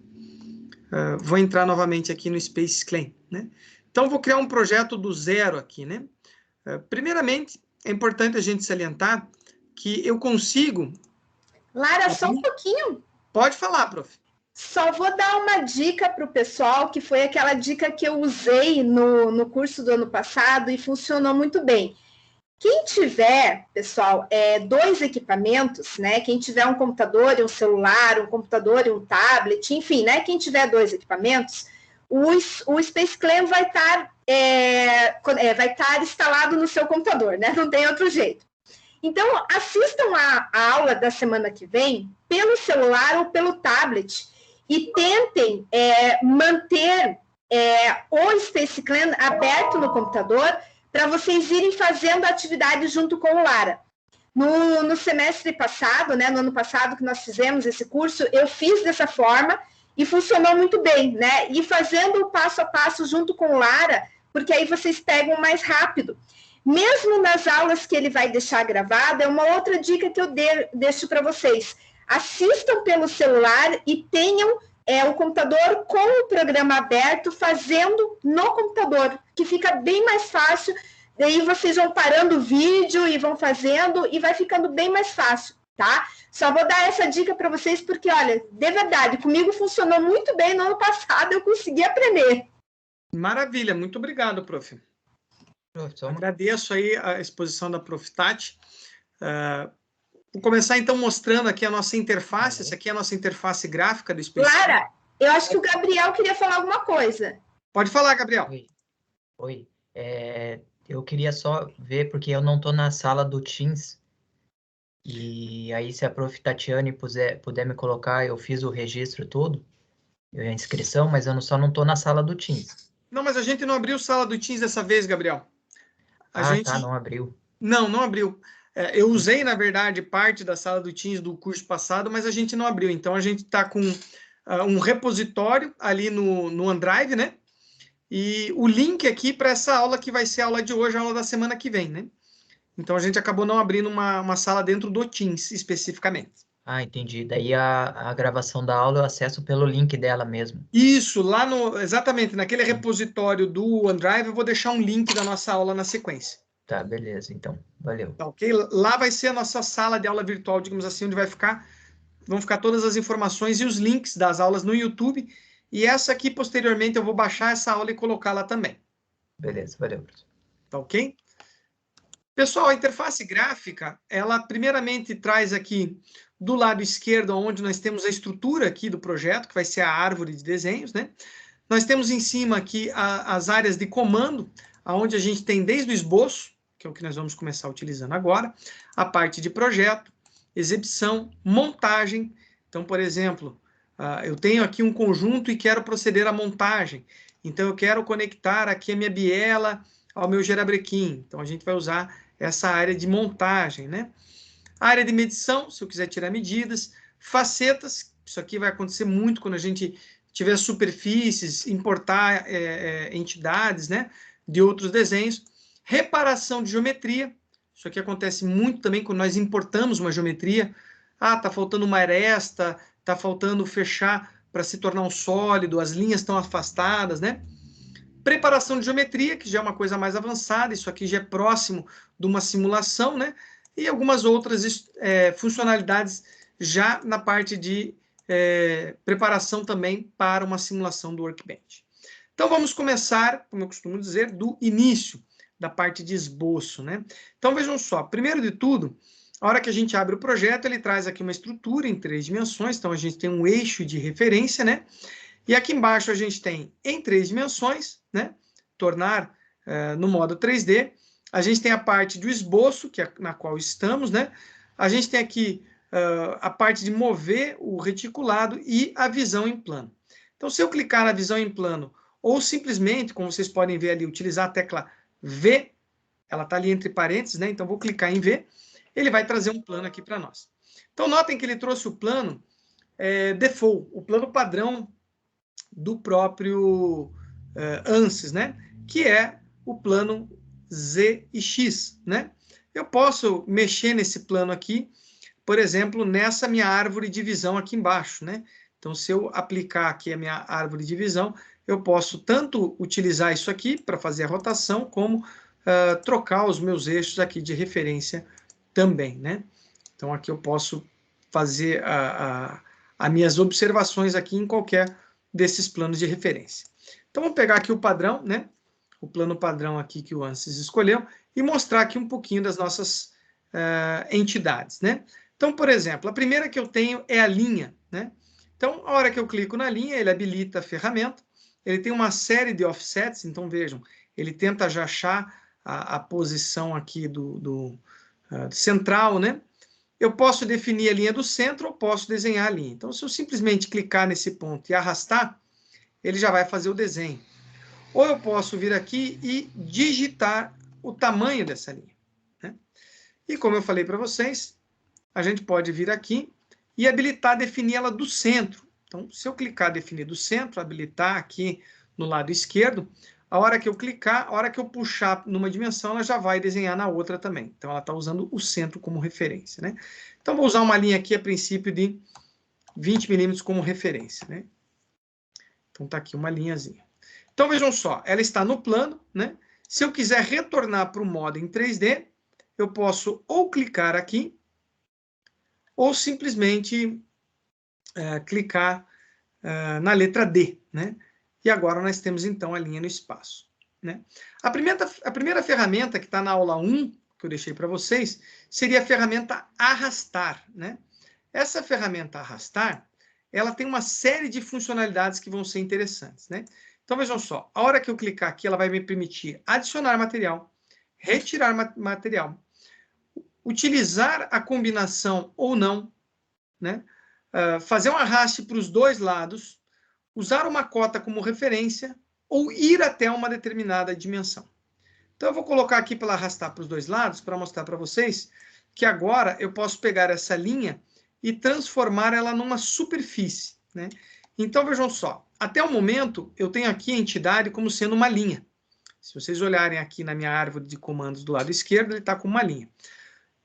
Vou entrar novamente aqui no Space Claim, né? Então, vou criar um projeto do zero aqui, né? Primeiramente, é importante a gente salientar que eu consigo... Lara, só um pouquinho. Pode falar, prof. Só vou dar uma dica para o pessoal, que foi aquela dica que eu usei no curso do ano passado e funcionou muito bem. Quem tiver, pessoal, 2 equipamentos, né? Quem tiver um computador e um celular, um computador e um tablet, enfim, né? Quem tiver 2 equipamentos, o Space Claim vai estar instalado no seu computador, né? Não tem outro jeito. Então, assistam a aula da semana que vem pelo celular ou pelo tablet e tentem manter o Space Claim aberto no computador para vocês irem fazendo a atividade junto com o Lara. No semestre passado, né, no ano passado que nós fizemos esse curso, eu fiz dessa forma e funcionou muito bem, né? E fazendo o passo a passo junto com o Lara, porque aí vocês pegam mais rápido. Mesmo nas aulas que ele vai deixar gravada, é uma outra dica que eu deixo para vocês. Assistam pelo celular e tenham o computador com o programa aberto, fazendo no computador, que fica bem mais fácil. Daí vocês vão parando o vídeo e vão fazendo, e vai ficando bem mais fácil, tá? Só vou dar essa dica para vocês, porque, olha, de verdade, comigo funcionou muito bem no ano passado, eu consegui aprender. Maravilha, muito obrigado, prof. Agradeço aí a exposição da Prof. Tati. Vou começar, então, mostrando aqui a nossa interface. Essa aqui é a nossa interface gráfica do Space. Lara, eu acho que o Gabriel queria falar alguma coisa. Pode falar, Gabriel. Oi. Eu queria só ver, porque eu não estou na sala do Teams. E aí, se a Prof. Tatiane puder me colocar, eu fiz o registro todo, a inscrição, mas eu só não estou na sala do Teams. Não, mas a gente não abriu sala do Teams dessa vez, Gabriel. Tá, não abriu. Não abriu. Eu usei, na verdade, parte da sala do Teams do curso passado, mas a gente não abriu. Então, a gente está com um repositório ali no OneDrive, né? E o link aqui para essa aula que vai ser a aula de hoje, a aula da semana que vem, né? Então, a gente acabou não abrindo uma sala dentro do Teams, especificamente. Ah, entendi. Daí a gravação da aula eu acesso pelo link dela mesmo. Isso, exatamente, naquele repositório do OneDrive, eu vou deixar um link da nossa aula na sequência. Tá, beleza, então. Valeu. Tá, ok? Lá vai ser a nossa sala de aula virtual, digamos assim, onde vão ficar todas as informações e os links das aulas no YouTube. E essa aqui, posteriormente, eu vou baixar essa aula e colocar lá também. Beleza, valeu. Tá ok? Pessoal, a interface gráfica, ela primeiramente traz aqui do lado esquerdo, onde nós temos a estrutura aqui do projeto, que vai ser a árvore de desenhos, né? Nós temos em cima aqui as áreas de comando, onde a gente tem desde o esboço, que é o que nós vamos começar utilizando agora, a parte de projeto, exibição, montagem. Então, por exemplo, eu tenho aqui um conjunto e quero proceder à montagem. Então, eu quero conectar aqui a minha biela ao meu gerabrequim. Então, a gente vai usar essa área de montagem, né? A área de medição, se eu quiser tirar medidas. Facetas, isso aqui vai acontecer muito quando a gente tiver superfícies, importar entidades, né, de outros desenhos. Reparação de geometria, isso aqui acontece muito também quando nós importamos uma geometria. Tá faltando uma aresta, tá faltando fechar para se tornar um sólido, as linhas estão afastadas, né? Preparação de geometria, que já é uma coisa mais avançada, isso aqui já é próximo de uma simulação, né? E algumas outras funcionalidades já na parte de preparação também para uma simulação do Workbench. Então, vamos começar, como eu costumo dizer, do início, da parte de esboço, né? Então, vejam só, primeiro de tudo, A hora que a gente abre o projeto, ele traz aqui uma estrutura em 3 dimensões, então a gente tem um eixo de referência, né? E aqui embaixo a gente tem em 3 dimensões, né? Tornar no modo 3D. A gente tem a parte do esboço, que é na qual estamos, né? A gente tem aqui a parte de mover o reticulado e a visão em plano. Então, se eu clicar na visão em plano, ou simplesmente, como vocês podem ver ali, utilizar a tecla V, ela está ali entre parênteses, né? Então, vou clicar em V, ele vai trazer um plano aqui para nós. Então, notem que ele trouxe o plano default, o plano padrão do próprio ANSYS, né? Que é o plano Z e X, né? Eu posso mexer nesse plano aqui, por exemplo, nessa minha árvore de visão aqui embaixo, né? Então, se eu aplicar aqui a minha árvore de visão, eu posso tanto utilizar isso aqui para fazer a rotação, como trocar os meus eixos aqui de referência também, né? Então, aqui eu posso fazer as minhas observações aqui em qualquer desses planos de referência. Então, vamos pegar aqui o padrão, né? O plano padrão aqui que o ANSYS escolheu, e mostrar aqui um pouquinho das nossas entidades, né? Então, por exemplo, a primeira que eu tenho é a linha, né? Então, a hora que eu clico na linha, ele habilita a ferramenta, ele tem uma série de offsets, então vejam, ele tenta já achar a posição aqui do central, né? Eu posso definir a linha do centro ou posso desenhar a linha. Então, se eu simplesmente clicar nesse ponto e arrastar, ele já vai fazer o desenho. Ou eu posso vir aqui e digitar o tamanho dessa linha, né? E como eu falei para vocês, a gente pode vir aqui e habilitar definir ela do centro. Então, se eu clicar definir do centro, habilitar aqui no lado esquerdo, a hora que eu clicar, a hora que eu puxar numa dimensão, ela já vai desenhar na outra também. Então, ela está usando o centro como referência, né? Então, vou usar uma linha aqui, a princípio, de 20 milímetros como referência, né? Então, está aqui uma linhazinha. Então, vejam só, ela está no plano, né? Se eu quiser retornar para o modo em 3D, eu posso ou clicar aqui, ou simplesmente clicar na letra D, né? E agora nós temos, então, a linha no espaço, né? A primeira ferramenta que está na aula 1, que eu deixei para vocês, seria a ferramenta arrastar, né? Essa ferramenta arrastar, ela tem uma série de funcionalidades que vão ser interessantes, né? Então, vejam só, a hora que eu clicar aqui, ela vai me permitir adicionar material, retirar material, utilizar a combinação ou não, né? Fazer um arraste para os dois lados, usar uma cota como referência ou ir até uma determinada dimensão. Então, eu vou colocar aqui para arrastar para os dois lados, para mostrar para vocês que agora eu posso pegar essa linha e transformar ela numa superfície, né? Então, vejam só, até o momento, eu tenho aqui a entidade como sendo uma linha. Se vocês olharem aqui na minha árvore de comandos do lado esquerdo, ele está com uma linha.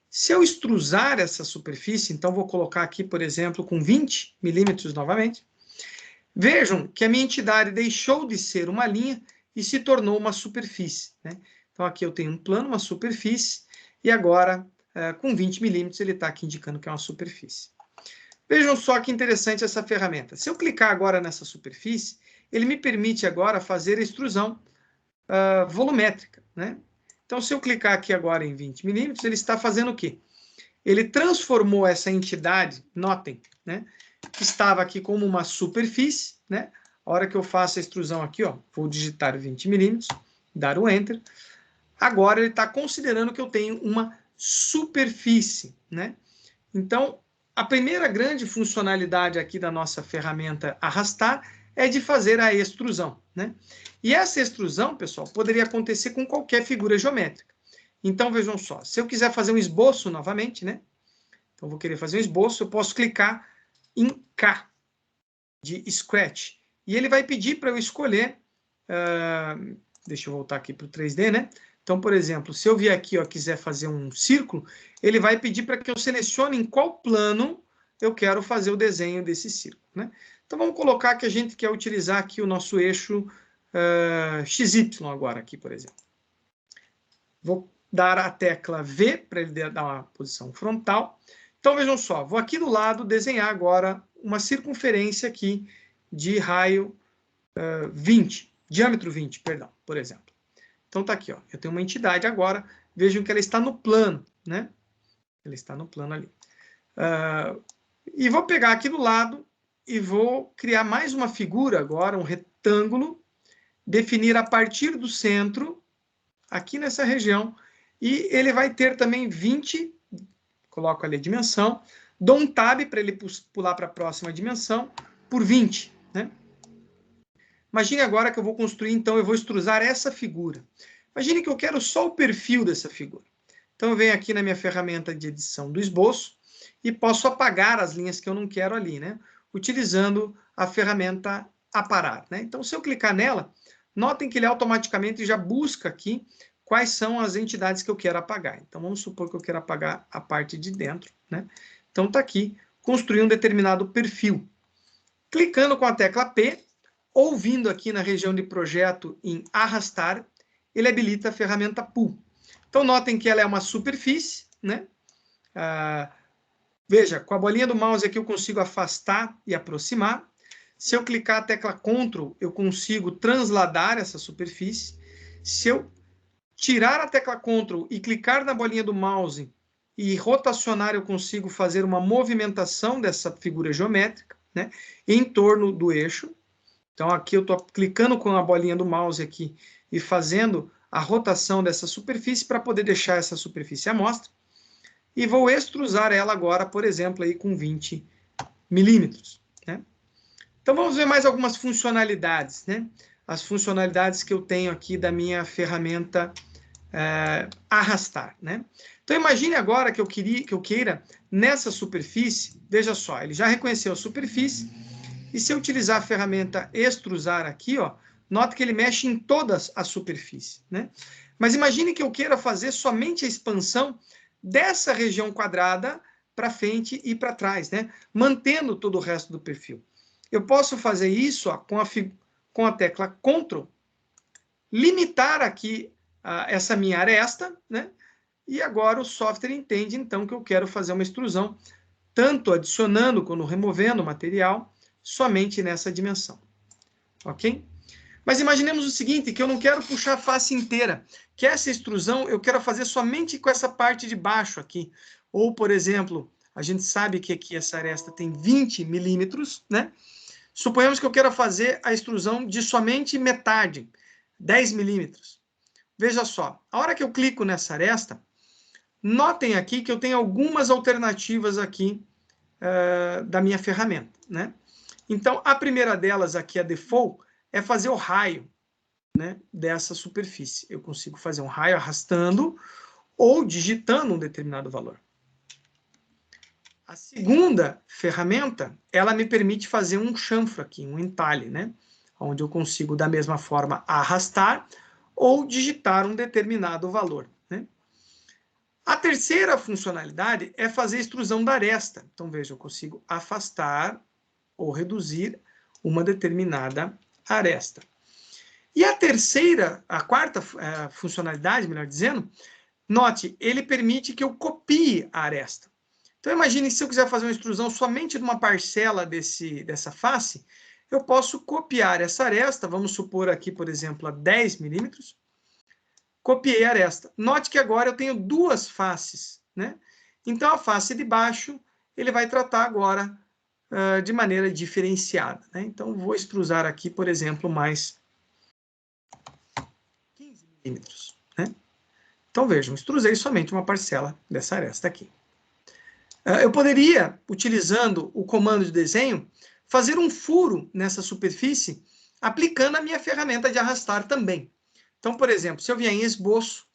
Se eu extrusar essa superfície, então vou colocar aqui, por exemplo, com 20 milímetros novamente, vejam que a minha entidade deixou de ser uma linha e se tornou uma superfície, né? Então, aqui eu tenho um plano, uma superfície, e agora, com 20 milímetros, ele está aqui indicando que é uma superfície. Vejam só que interessante essa ferramenta. Se eu clicar agora nessa superfície, ele me permite agora fazer a extrusão volumétrica, né? Então, se eu clicar aqui agora em 20 milímetros, ele está fazendo o quê? Ele transformou essa entidade, notem, né? Que estava aqui como uma superfície, né? A hora que eu faço a extrusão aqui, ó, vou digitar 20 milímetros, dar o Enter. Agora ele está considerando que eu tenho uma superfície, né? Então, a primeira grande funcionalidade aqui da nossa ferramenta arrastar é de fazer a extrusão, né? E essa extrusão, pessoal, poderia acontecer com qualquer figura geométrica. Então, vejam só, se eu quiser fazer um esboço novamente, né? Então, vou querer fazer um esboço, eu posso clicar em K, de Scratch. E ele vai pedir para eu escolher, deixa eu voltar aqui para o 3D, né? Então, por exemplo, se eu vier aqui, ó, quiser fazer um círculo, ele vai pedir para que eu selecione em qual plano eu quero fazer o desenho desse círculo, né? Então, vamos colocar que a gente quer utilizar aqui o nosso eixo XY agora, aqui, por exemplo. Vou dar a tecla V para ele dar uma posição frontal. Então, vejam só, vou aqui do lado desenhar agora uma circunferência aqui de raio 20, diâmetro 20, perdão, por exemplo. Então, tá aqui, ó, eu tenho uma entidade agora, vejam que ela está no plano, né? Ele está no plano ali. E vou pegar aqui do lado e vou criar mais uma figura agora, um retângulo, definir a partir do centro, aqui nessa região, e ele vai ter também 20, coloco ali a dimensão, dou um tab para ele pular para a próxima dimensão, por 20, né? Imagine agora que eu vou construir, então, eu vou extrusar essa figura. Imagine que eu quero só o perfil dessa figura. Então, eu venho aqui na minha ferramenta de edição do esboço e posso apagar as linhas que eu não quero ali, né? Utilizando a ferramenta aparar, né? Então, se eu clicar nela, notem que ele automaticamente já busca aqui quais são as entidades que eu quero apagar. Então, vamos supor que eu quero apagar a parte de dentro, né? Então, está aqui, construir um determinado perfil. Clicando com a tecla P, ou vindo aqui na região de projeto em arrastar, ele habilita a ferramenta Pull. Então, notem que ela é uma superfície, né? Veja, com a bolinha do mouse aqui eu consigo afastar e aproximar. Se eu clicar a tecla Ctrl, eu consigo transladar essa superfície. Se eu tirar a tecla Ctrl e clicar na bolinha do mouse e rotacionar, eu consigo fazer uma movimentação dessa figura geométrica, né, em torno do eixo. Então, aqui eu estou clicando com a bolinha do mouse aqui e fazendo a rotação dessa superfície para poder deixar essa superfície à mostra. E vou extrusar ela agora, por exemplo, aí com 20 milímetros, né? Então, vamos ver mais algumas funcionalidades, né? As funcionalidades que eu tenho aqui da minha ferramenta arrastar, né? Então, imagine agora que eu queira, nessa superfície, veja só, ele já reconheceu a superfície, e se eu utilizar a ferramenta extrusar aqui, ó, nota que ele mexe em todas as superfícies, né? Mas imagine que eu queira fazer somente a expansão dessa região quadrada para frente e para trás, né? Mantendo todo o resto do perfil. Eu posso fazer isso, ó, com a tecla Ctrl, limitar aqui essa minha aresta, né? E agora o software entende, então, que eu quero fazer uma extrusão, tanto adicionando quanto removendo o material, somente nessa dimensão. Ok? Mas imaginemos o seguinte, que eu não quero puxar a face inteira, que essa extrusão eu quero fazer somente com essa parte de baixo aqui. Ou, por exemplo, a gente sabe que aqui essa aresta tem 20 milímetros, né? Suponhamos que eu quero fazer a extrusão de somente metade, 10 milímetros. Veja só, a hora que eu clico nessa aresta, notem aqui que eu tenho algumas alternativas aqui da minha ferramenta, né? Então, a primeira delas aqui, a default, é fazer o raio, né, dessa superfície. Eu consigo fazer um raio arrastando ou digitando um determinado valor. A segunda ferramenta, ela me permite fazer um chanfro aqui, um entalhe, né, onde eu consigo, da mesma forma, arrastar ou digitar um determinado valor, né. A terceira funcionalidade é fazer a extrusão da aresta. Então, veja, eu consigo afastar ou reduzir uma determinada aresta. E a quarta funcionalidade, melhor dizendo, note, ele permite que eu copie a aresta. Então, imagine se eu quiser fazer uma extrusão somente de uma parcela dessa face, eu posso copiar essa aresta, vamos supor aqui, por exemplo, a 10 milímetros, copiei a aresta. Note que agora eu tenho duas faces, né? Então, a face de baixo, ele vai tratar agora de maneira diferenciada, né? Então, vou extrusar aqui, por exemplo, mais 15 milímetros, né? Então, vejam, extrusei somente uma parcela dessa aresta aqui. Eu poderia, utilizando o comando de desenho, fazer um furo nessa superfície, aplicando a minha ferramenta de arrastar também. Então, por exemplo, se eu vier em esboço,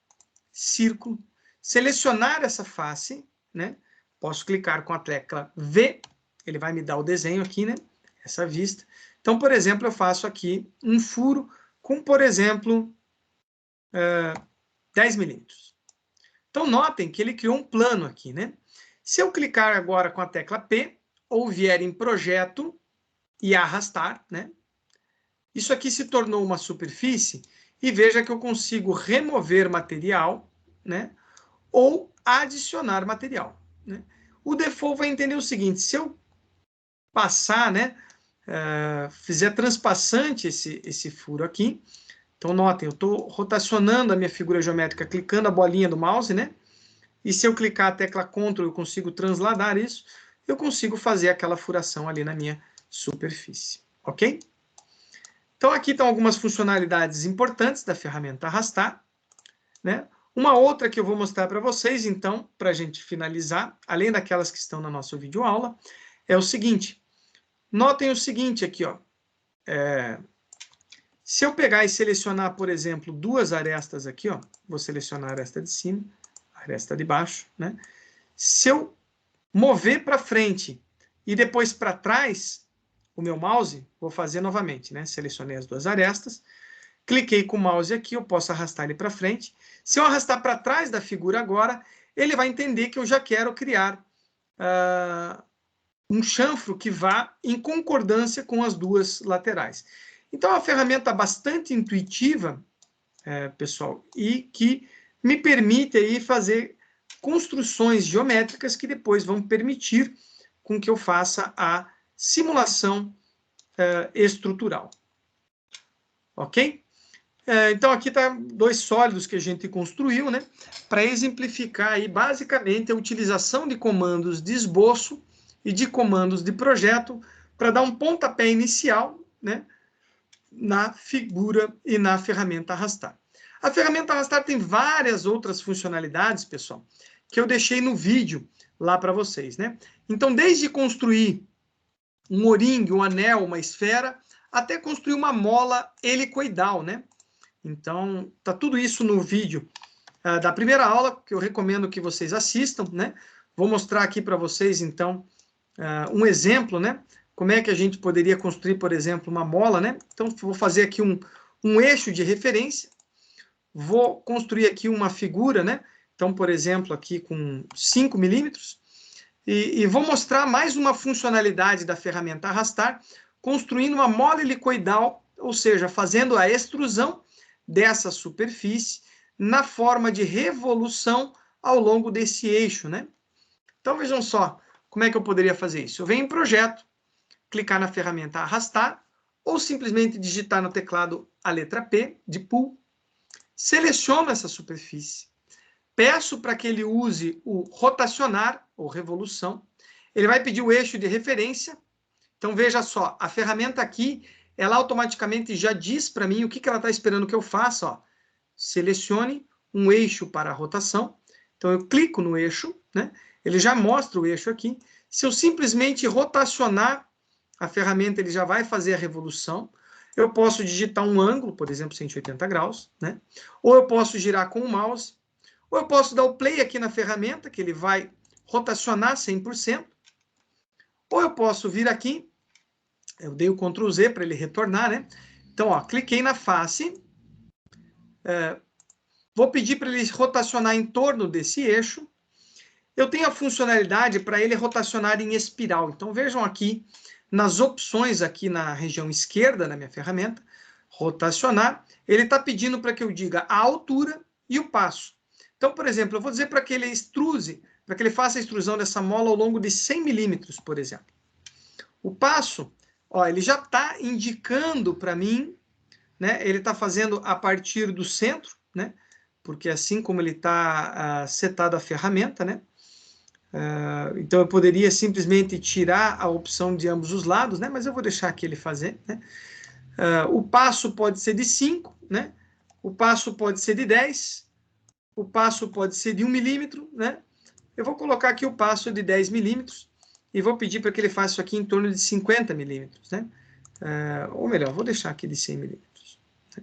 círculo, selecionar essa face, né? Posso clicar com a tecla V, ele vai me dar o desenho aqui, né? Essa vista. Então, por exemplo, eu faço aqui um furo com, por exemplo, 10 milímetros. Então, notem que ele criou um plano aqui, né? Se eu clicar agora com a tecla P, ou vier em projeto e arrastar, né? Isso aqui se tornou uma superfície, e veja que eu consigo remover material, né? Ou adicionar material, né? O default vai entender o seguinte, se eu passar, né? Fizer transpassante esse furo aqui, então notem, eu estou rotacionando a minha figura geométrica, clicando a bolinha do mouse, né? e se eu clicar a tecla Ctrl, eu consigo transladar isso, eu consigo fazer aquela furação ali na minha superfície, ok? Então, aqui estão algumas funcionalidades importantes da ferramenta Arrastar, né? Uma outra que eu vou mostrar para vocês, então, para a gente finalizar, além daquelas que estão na nossa videoaula, é o seguinte. Notem o seguinte aqui, ó. Se eu pegar e selecionar, por exemplo, duas arestas aqui, ó, vou selecionar a aresta de cima, a aresta de baixo, né? Se eu mover para frente e depois para trás, o meu mouse, vou fazer novamente, né? Selecionei as duas arestas, cliquei com o mouse aqui, eu posso arrastar ele para frente. Se eu arrastar para trás da figura agora, ele vai entender que eu já quero criar um chanfro que vá em concordância com as duas laterais. Então, é uma ferramenta bastante intuitiva, pessoal, e que me permite aí fazer construções geométricas que depois vão permitir com que eu faça a simulação estrutural. Ok? Então, aqui está dois sólidos que a gente construiu, né? Para exemplificar aí, basicamente, a utilização de comandos de esboço e de comandos de projeto para dar um pontapé inicial, né? Na figura e na ferramenta Arrastar. A ferramenta Arrastar tem várias outras funcionalidades, pessoal, que eu deixei no vídeo lá para vocês, né? Então, desde construir um moringue, um anel, uma esfera, até construir uma mola helicoidal, né? Então, tá tudo isso no vídeo da primeira aula, que eu recomendo que vocês assistam, né? Vou mostrar aqui para vocês, então, um exemplo, né? Como é que a gente poderia construir, por exemplo, uma mola, né? Então, vou fazer aqui um eixo de referência, vou construir aqui uma figura, né? Então, por exemplo, aqui com 5 milímetros, e vou mostrar mais uma funcionalidade da ferramenta Arrastar, construindo uma mola helicoidal, ou seja, fazendo a extrusão dessa superfície na forma de revolução ao longo desse eixo, né? Então, vejam só, como é que eu poderia fazer isso? Eu venho em Projeto, clicar na ferramenta Arrastar, ou simplesmente digitar no teclado a letra P, de Pull, seleciono essa superfície, peço para que ele use o rotacionar, ou revolução, ele vai pedir o eixo de referência. Então, veja só, a ferramenta aqui, ela automaticamente já diz para mim o que ela está esperando que eu faça. Ó. Selecione um eixo para a rotação. Então, eu clico no eixo, né? Ele já mostra o eixo aqui. Se eu simplesmente rotacionar a ferramenta, ele já vai fazer a revolução. Eu posso digitar um ângulo, por exemplo, 180 graus, né? Ou eu posso girar com o mouse, ou eu posso dar o play aqui na ferramenta, que ele vai rotacionar 100%, ou eu posso vir aqui, eu dei o Ctrl Z para ele retornar, né? Então, ó, cliquei na face, vou pedir para ele rotacionar em torno desse eixo. Eu tenho a funcionalidade para ele rotacionar em espiral. Então, vejam aqui, nas opções aqui na região esquerda da minha ferramenta, rotacionar, ele está pedindo para que eu diga a altura e o passo. Então, por exemplo, eu vou dizer para que ele extruse, para que ele faça a extrusão dessa mola ao longo de 100 milímetros, por exemplo. O passo, ó, ele já está indicando para mim, né? Ele está fazendo a partir do centro, né? Porque assim como ele está setado a ferramenta, né? Então, eu poderia simplesmente tirar a opção de ambos os lados, né? Mas eu vou deixar aqui ele fazer, né? O passo pode ser de 5, né? O passo pode ser de 10, o passo pode ser de 1 milímetro, né? Eu vou colocar aqui o passo de 10 milímetros e vou pedir para que ele faça isso aqui em torno de 50 milímetros, né? Ou melhor, vou deixar aqui de 100 milímetros. Né?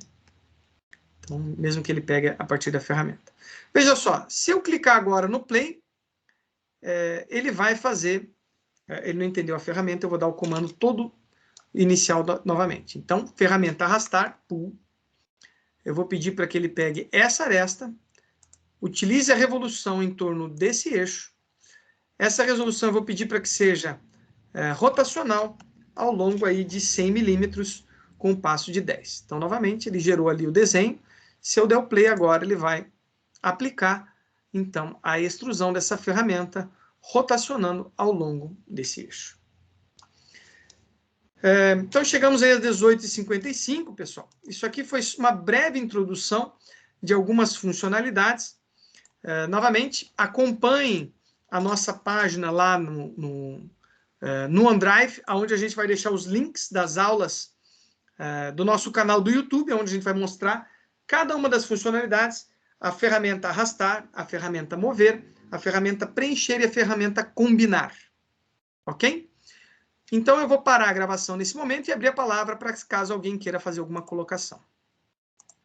Então, mesmo que ele pegue a partir da ferramenta. Veja só, se eu clicar agora no play, ele vai fazer, ele não entendeu a ferramenta, eu vou dar o comando todo inicial novamente. Então, ferramenta Arrastar, Pull, eu vou pedir para que ele pegue essa aresta, utilize a revolução em torno desse eixo. Essa resolução eu vou pedir para que seja rotacional ao longo aí de 100 milímetros com um passo de 10. Então, novamente, ele gerou ali o desenho. Se eu der o play agora, ele vai aplicar, então, a extrusão dessa ferramenta rotacionando ao longo desse eixo. Então, chegamos aí às 18h55, pessoal. Isso aqui foi uma breve introdução de algumas funcionalidades. novamente, acompanhem a nossa página lá no OneDrive, onde a gente vai deixar os links das aulas do nosso canal do YouTube, onde a gente vai mostrar cada uma das funcionalidades, a ferramenta arrastar, a ferramenta mover, a ferramenta preencher e a ferramenta combinar. Ok? Então, eu vou parar a gravação nesse momento e abrir a palavra para caso alguém queira fazer alguma colocação.